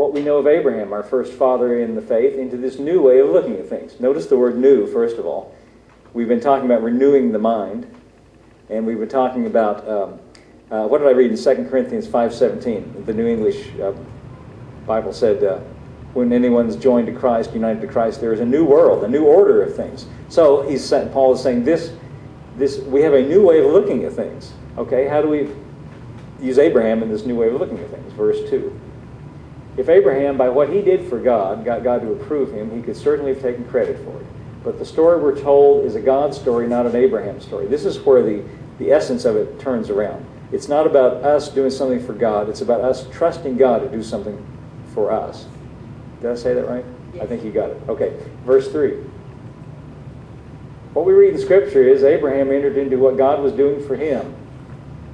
what we know of Abraham, our first father in the faith, into this new way of looking at things. Notice the word new, first of all. We've been talking about renewing the mind, and we've been talking about, what did I read in 2 Corinthians 5:17? The New English Bible said, when anyone's joined to Christ, united to Christ, there is a new world, a new order of things. So Paul is saying this, we have a new way of looking at things. Okay, how do we use Abraham in this new way of looking at things? Verse 2. If Abraham, by what he did for God, got God to approve him, he could certainly have taken credit for it. But the story we're told is a God story, not an Abraham story. This is where the essence of it turns around. It's not about us doing something for God. It's about us trusting God to do something for us. Did I say that right? Yes. I think you got it. Okay, verse 3. What we read in Scripture is Abraham entered into what God was doing for him.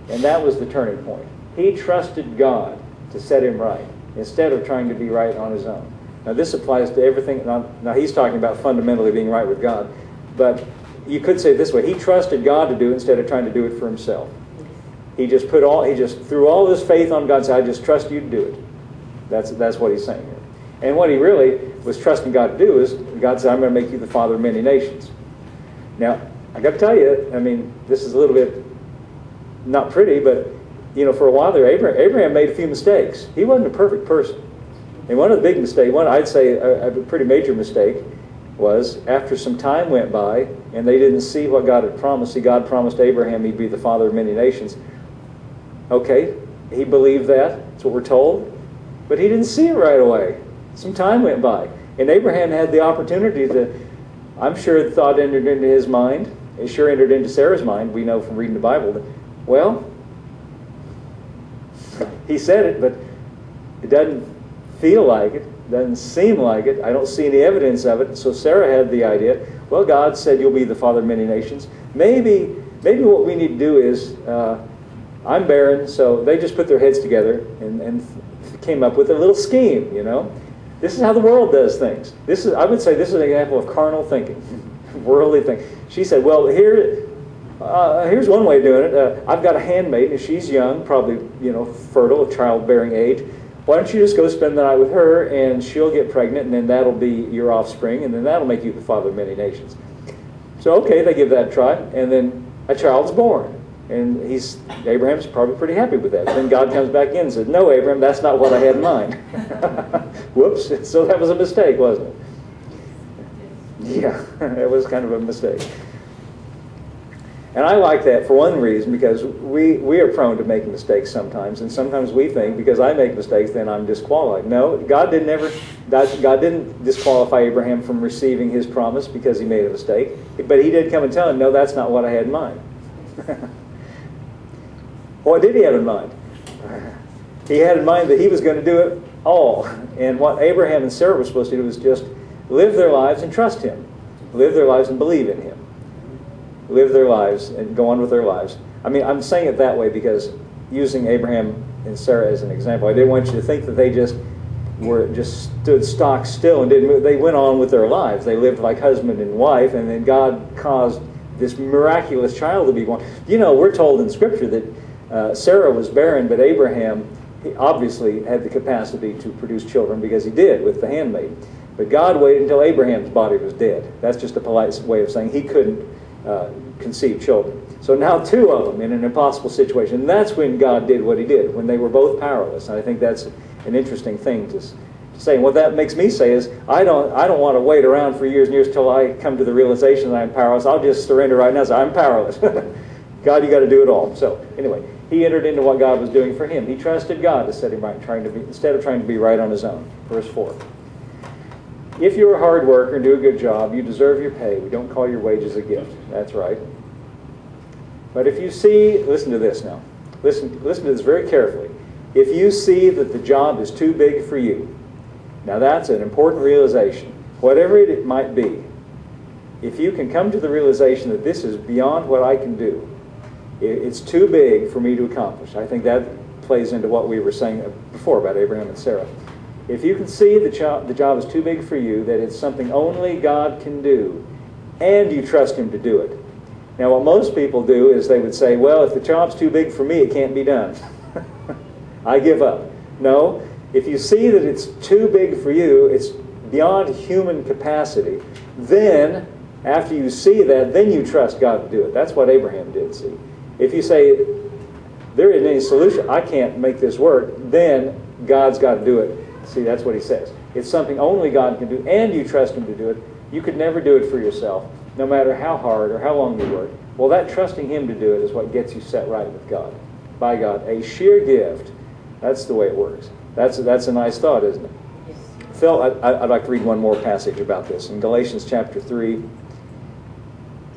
And that was the turning point. He trusted God to set him right, instead of trying to be right on his own. Now this applies to everything. Now he's talking about fundamentally being right with God. But you could say it this way. He trusted God to do it instead of trying to do it for himself. He just threw all his faith on God and said, I just trust you to do it. That's what he's saying here. And what he really was trusting God to do is, God said, I'm going to make you the father of many nations. Now, I got to tell you, I mean, this is a little bit not pretty, but, for a while there, Abraham made a few mistakes. He wasn't a perfect person. And one of the big mistakes, I'd say a pretty major mistake, was after some time went by and they didn't see what God had promised. See, God promised Abraham he'd be the father of many nations. Okay, he believed that. That's what we're told. But he didn't see it right away. Some time went by. And Abraham had the opportunity to, I'm sure the thought entered into his mind. It sure entered into Sarah's mind. We know from reading the Bible that, well, he said it, but it doesn't feel like it. Doesn't seem like it. I don't see any evidence of it. So Sarah had the idea, well, God said you'll be the father of many nations. Maybe what we need to do is, I'm barren, so they just put their heads together and came up with a little scheme, This is how the world does things. I would say this is an example of carnal thinking, worldly thinking. She said, well, here's one way of doing it. I've got a handmaid, and she's young, probably, fertile, of childbearing age. Why don't you just go spend the night with her, and she'll get pregnant, and then that'll be your offspring, and then that'll make you the father of many nations. So, okay, they give that a try, and then a child's born. And Abraham's probably pretty happy with that. Then God comes back in and says, no, Abraham, that's not what I had in mind. Whoops. So that was a mistake, wasn't it? Yeah, it was kind of a mistake. And I like that for one reason, because we are prone to making mistakes sometimes, and sometimes we think, because I make mistakes, then I'm disqualified. No, God didn't disqualify Abraham from receiving his promise because he made a mistake. But he did come and tell him, no, that's not what I had in mind. What did he have in mind? He had in mind that he was going to do it all. And what Abraham and Sarah were supposed to do was just live their lives and trust him. Live their lives and believe in him. Live their lives and go on with their lives. I mean, I'm saying it that way because using Abraham and Sarah as an example, I didn't want you to think that they just stood stock still and didn't move. They went on with their lives. They lived like husband and wife, and then God caused this miraculous child to be born. We're told in Scripture that Sarah was barren, but Abraham, he obviously had the capacity to produce children because he did with the handmaid. But God waited until Abraham's body was dead. That's just a polite way of saying he couldn't conceive children. So now two of them in an impossible situation. And that's when God did what he did, when they were both powerless. And I think that's an interesting thing to say. And what that makes me say is, I don't want to wait around for years and years till I come to the realization that I'm powerless. I'll just surrender right now and say, I'm powerless. God, you got to do it all. So anyway, he entered into what God was doing for him. He trusted God to set him right, instead of trying to be right on his own. Verse 4. If you're a hard worker and do a good job, you deserve your pay. We don't call your wages a gift. That's right. But if you see, listen to this now. Listen to this very carefully. If you see that the job is too big for you, now that's an important realization. Whatever it might be, if you can come to the realization that this is beyond what I can do, it's too big for me to accomplish. I think that plays into what we were saying before about Abraham and Sarah. If you can see the job is too big for you, that it's something only God can do, and you trust him to do it. Now what most people do is they would say, well, if the job's too big for me, it can't be done. I give up. No, If you see that it's too big for you, it's beyond human capacity, then after you see that, then you trust God to do it. That's what Abraham did, see. If you say, there isn't any solution, I can't make this work, then God's got to do it. See, that's what he says. It's something only God can do, and you trust him to do it. You could never do it for yourself, no matter how hard or how long you work. Well, that trusting him to do it is what gets you set right with God, by God. A sheer gift. That's the way it works. That's a nice thought, isn't it? Yes. Phil, I'd like to read one more passage about this. In Galatians chapter 3.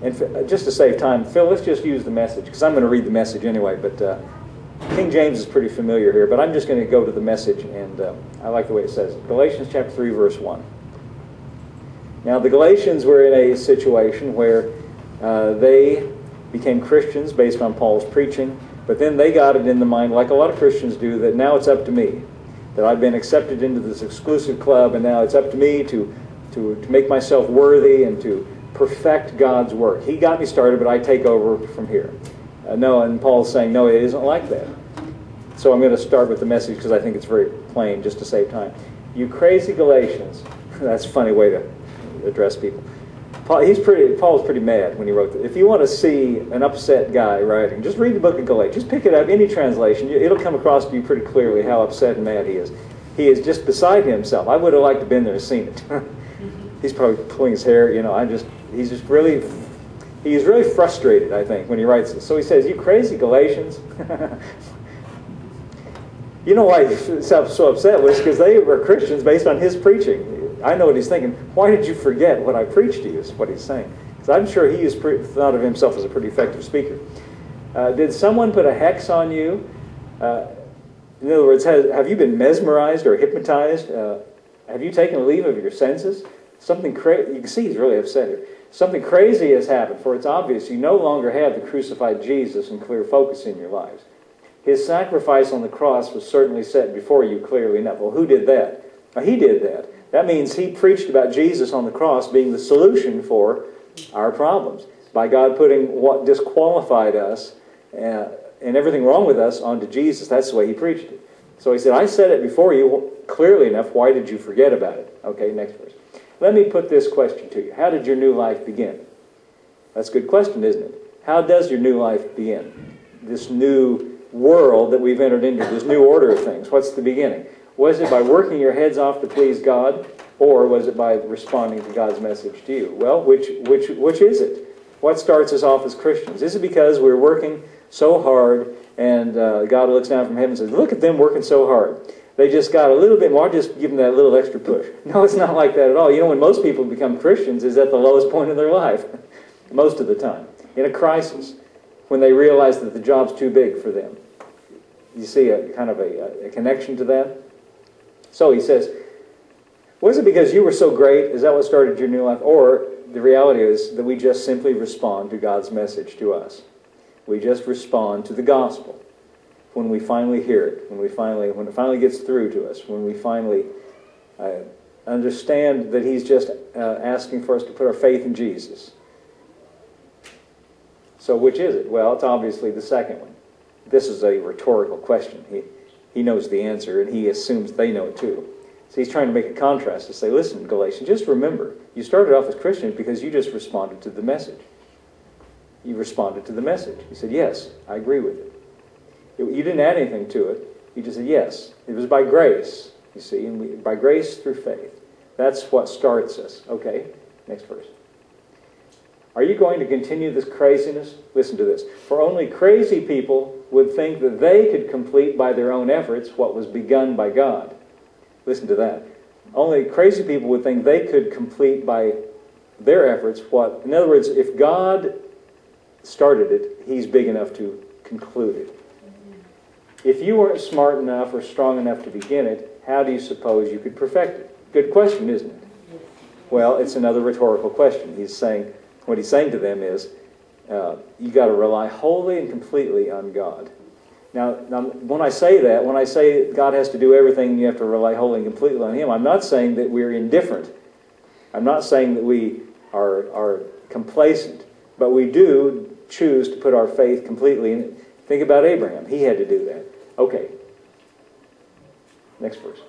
And just to save time, Phil, let's just use the Message, because I'm going to read the Message anyway, but King James is pretty familiar here, but I'm just going to go to the Message, and I like the way it says it. Galatians chapter 3, verse 1. Now, the Galatians were in a situation where they became Christians based on Paul's preaching, but then they got it in the mind, like a lot of Christians do, that now it's up to me, that I've been accepted into this exclusive club, and now it's up to me to make myself worthy and to perfect God's work. He got me started, but I take over from here. No, and Paul's saying, no, it isn't like that. So I'm going to start with the Message because I think it's very plain, just to save time. You crazy Galatians. That's a funny way to address people. Paul's pretty mad when he wrote this. If you want to see an upset guy writing, just read the book of Galatians. Just pick it up, any translation. It'll come across to you pretty clearly how upset and mad he is. He is just beside himself. I would have liked to have been there and seen it. He's probably pulling his hair. He's really frustrated, I think, when he writes this. So he says, you crazy Galatians. You know why he's so upset was because they were Christians based on his preaching. I know what he's thinking. Why did you forget what I preached to you, is what he's saying. Because I'm sure he thought of himself as a pretty effective speaker. Did someone put a hex on you? In other words, have you been mesmerized or hypnotized? Have you taken leave of your senses? Something crazy. You can see he's really upset here. Something crazy has happened, for it's obvious you no longer have the crucified Jesus in clear focus in your lives. His sacrifice on the cross was certainly set before you clearly enough. Well, who did that? Well, he did that. That means he preached about Jesus on the cross being the solution for our problems. By God putting what disqualified us and everything wrong with us onto Jesus. That's the way he preached it. So he said, I said it before you clearly enough. Why did you forget about it? Okay, next verse. Let me put this question to you. How did your new life begin? That's a good question, isn't it? How does your new life begin? This new world that we've entered into, this new order of things. What's the beginning? Was it by working your heads off to please God, or was it by responding to God's message to you? Well, which is it? What starts us off as Christians? Is it because we're working so hard and God looks down from heaven and says, look at them working so hard. They just got a little bit more, just give them that little extra push. No, it's not like that at all. You know, when most people become Christians is at the lowest point of their life, most of the time, in a crisis, when they realize that the job's too big for them. You see a kind of a connection to that? So he says, was it because you were so great? Is that what started your new life? Or the reality is that we just simply respond to God's message to us. We just respond to the gospel when we finally hear it, when it finally gets through to us, when we finally understand that he's just asking for us to put our faith in Jesus. So which is it? Well, it's obviously the second one. This is a rhetorical question. He knows the answer, and he assumes they know it too. So he's trying to make a contrast to say, listen, Galatians, just remember, you started off as Christians because you just responded to the message. You responded to the message. You said, yes, I agree with it. You didn't add anything to it. You just said, yes. It was by grace, you see, and by grace through faith. That's what starts us. Okay, next verse. Are you going to continue this craziness? Listen to this. For only crazy people would think that they could complete by their own efforts what was begun by God. Listen to that. Only crazy people would think they could complete by their efforts what... In other words, if God started it, he's big enough to conclude it. If you weren't smart enough or strong enough to begin it, how do you suppose you could perfect it? Good question, isn't it? Well, it's another rhetorical question. What he's saying to them is, you got to rely wholly and completely on God. Now, when I say that, when I say God has to do everything, you have to rely wholly and completely on him, I'm not saying that we're indifferent. I'm not saying that we are complacent. But we do choose to put our faith completely in it. Think about Abraham. He had to do that. Okay. Next verse.